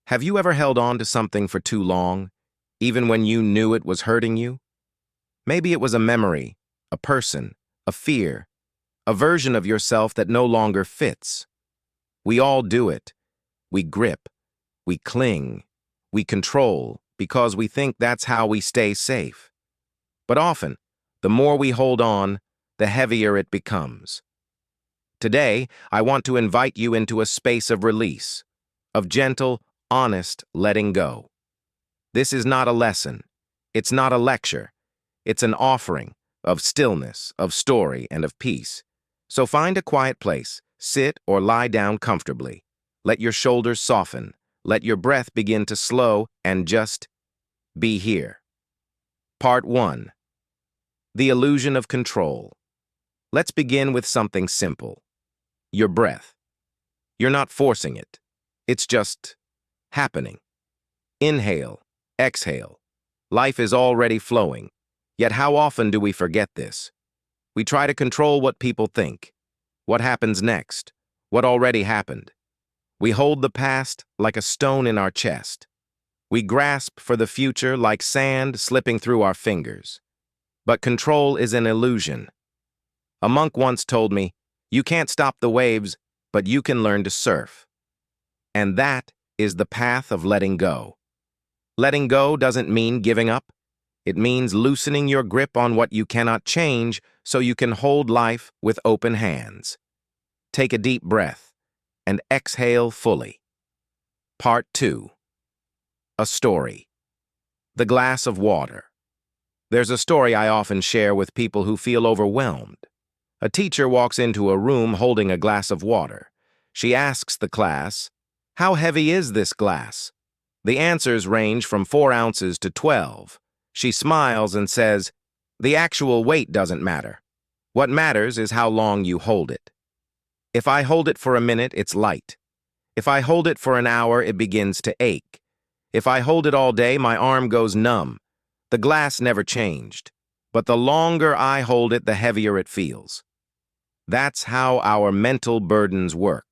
Have you ever held on to something for too long, even when you knew it was hurting you? Maybe it was a memory, a person, a fear, a version of yourself that no longer fits. We all do it. We grip, we cling, we control because we think that's how we stay safe. But often, the more we hold on, the heavier it becomes. Today, I want to invite you into a space of release, of gentle, honest letting go. This is not a lesson. It's not a lecture. It's an offering of stillness, of story, and of peace. So find a quiet place, sit or lie down comfortably. Let your shoulders soften. Let your breath begin to slow and just be here. Part 1. The illusion of control. Let's begin with something simple. Your breath. You're not forcing it. It's just happening. Inhale, exhale. Life is already flowing. Yet how often do we forget this? We try to control what people think, what happens next, what already happened. We hold the past like a stone in our chest. We grasp for the future like sand slipping through our fingers. But control is an illusion. A monk once told me, "You can't stop the waves, but you can learn to surf." And that is the path of letting go. Letting go doesn't mean giving up. It means loosening your grip on what you cannot change so you can hold life with open hands. Take a deep breath and exhale fully. Part 2. A story. The glass of water. There's a story I often share with people who feel overwhelmed. A teacher walks into a room holding a glass of water. She asks the class, "How heavy is this glass?" The answers range from 4 ounces to 12. She smiles and says, "The actual weight doesn't matter. What matters is how long you hold it. If I hold it for a minute, it's light. If I hold it for an hour, it begins to ache. If I hold it all day, my arm goes numb. The glass never changed, but the longer I hold it, the heavier it feels." That's how our mental burdens work.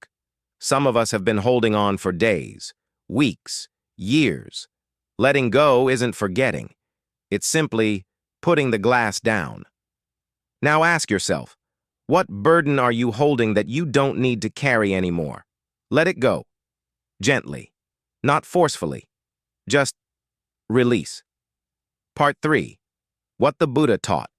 Some of us have been holding on for days, weeks, years. Letting go isn't forgetting. It's simply putting the glass down. Now ask yourself, what burden are you holding that you don't need to carry anymore? Let it go. Gently. Not forcefully. Just release. Part 3. What the Buddha taught.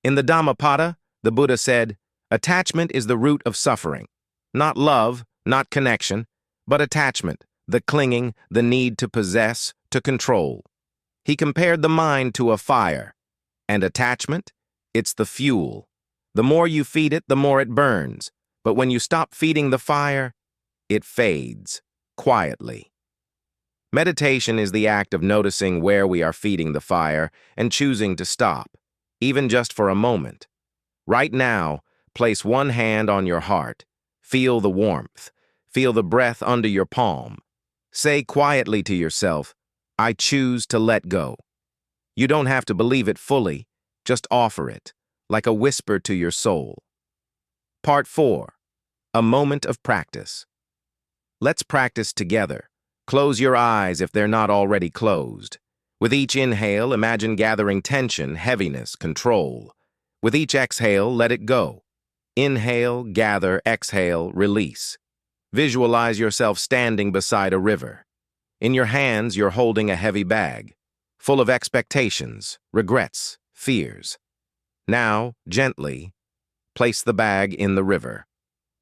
In the Dhammapada, the Buddha said, "Attachment is the root of suffering. Not love, not connection, but attachment, the clinging, the need to possess, to control." He compared the mind to a fire. And attachment? It's the fuel. The more you feed it, the more it burns. But when you stop feeding the fire, it fades, quietly. Meditation is the act of noticing where we are feeding the fire and choosing to stop, even just for a moment. Right now, place one hand on your heart. Feel the warmth. Feel the breath under your palm. Say quietly to yourself, "I choose to let go." You don't have to believe it fully. Just offer it, like a whisper to your soul. Part 4. A moment of practice. Let's practice together. Close your eyes if they're not already closed. With each inhale, imagine gathering tension, heaviness, control. With each exhale, let it go. Inhale, gather, exhale, release. Visualize yourself standing beside a river. In your hands, you're holding a heavy bag, full of expectations, regrets, fears. Now, gently, place the bag in the river.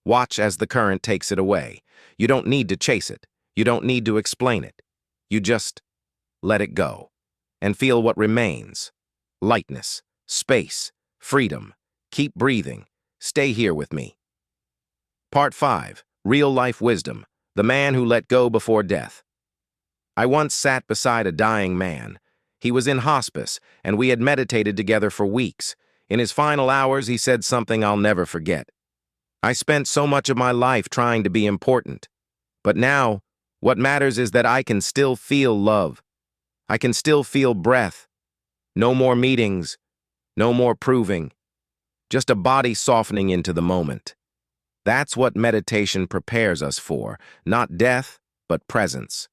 Watch as the current takes it away. You don't need to chase it. You don't need to explain it. You just let it go and feel what remains. Lightness, space, freedom. Keep breathing. Stay here with me. Part 5. Real-life wisdom. The man who let go before death. I once sat beside a dying man. He was in hospice, and we had meditated together for weeks. In his final hours, he said something I'll never forget. "I spent so much of my life trying to be important. But now, what matters is that I can still feel love. I can still feel breath. No more meetings. No more proving. Just a body softening into the moment." That's what meditation prepares us for, not death, but presence.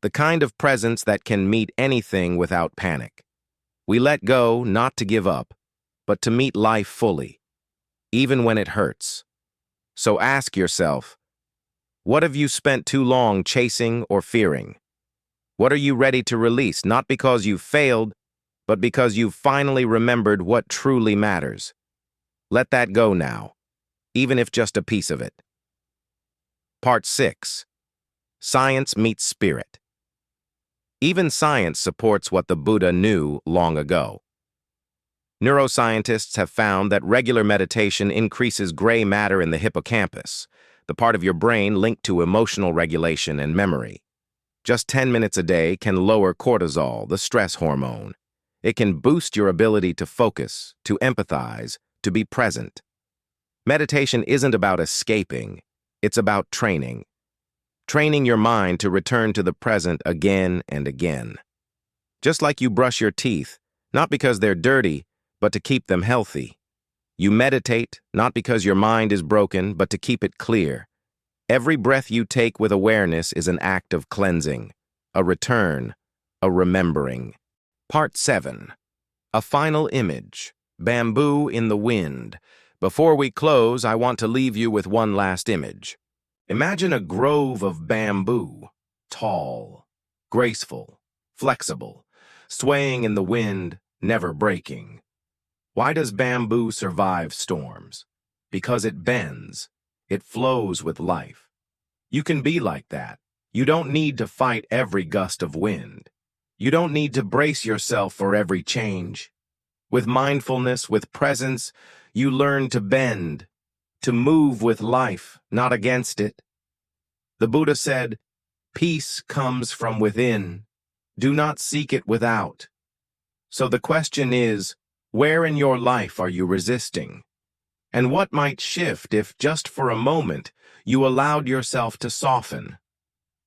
The kind of presence that can meet anything without panic. We let go not to give up, but to meet life fully, even when it hurts. So ask yourself, what have you spent too long chasing or fearing? What are you ready to release, not because you've failed, but because you've finally remembered what truly matters? Let that go now, even if just a piece of it. Part 6. Science meets spirit. Even science supports what the Buddha knew long ago. Neuroscientists have found that regular meditation increases gray matter in the hippocampus, the part of your brain linked to emotional regulation and memory. Just 10 minutes a day can lower cortisol, the stress hormone. It can boost your ability to focus, to empathize, to be present. Meditation isn't about escaping, it's about training. Training your mind to return to the present again and again. Just like you brush your teeth, not because they're dirty, but to keep them healthy. You meditate, not because your mind is broken, but to keep it clear. Every breath you take with awareness is an act of cleansing, a return, a remembering. Part 7. A final image. Bamboo in the wind. Before we close, I want to leave you with one last image. Imagine a grove of bamboo, tall, graceful, flexible, swaying in the wind, never breaking. Why does bamboo survive storms? Because it bends. It flows with life. You can be like that. You don't need to fight every gust of wind. You don't need to brace yourself for every change. With mindfulness, with presence, you learn to bend, to move with life, not against it. The Buddha said, "Peace comes from within. Do not seek it without." So the question is, where in your life are you resisting? And what might shift if, just for a moment, you allowed yourself to soften?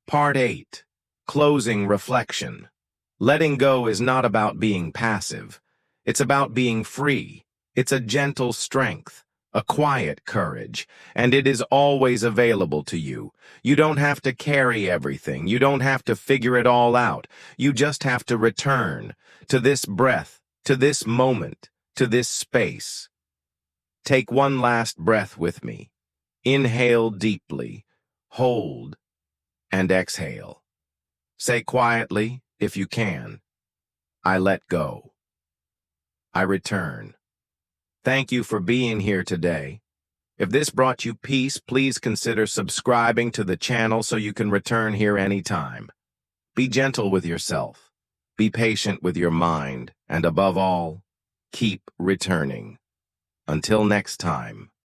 Part 8. Closing reflection. Letting go is not about being passive. It's about being free. It's a gentle strength, a quiet courage, and it is always available to you. You don't have to carry everything. You don't have to figure it all out. You just have to return to this breath, to this moment, to this space. Take one last breath with me. Inhale deeply, hold, and exhale. Say quietly, if you can, I let go. I return. Thank you for being here today. If this brought you peace, please consider subscribing to the channel so you can return here anytime. Be gentle with yourself. Be patient with your mind, and above all, keep returning. Until next time.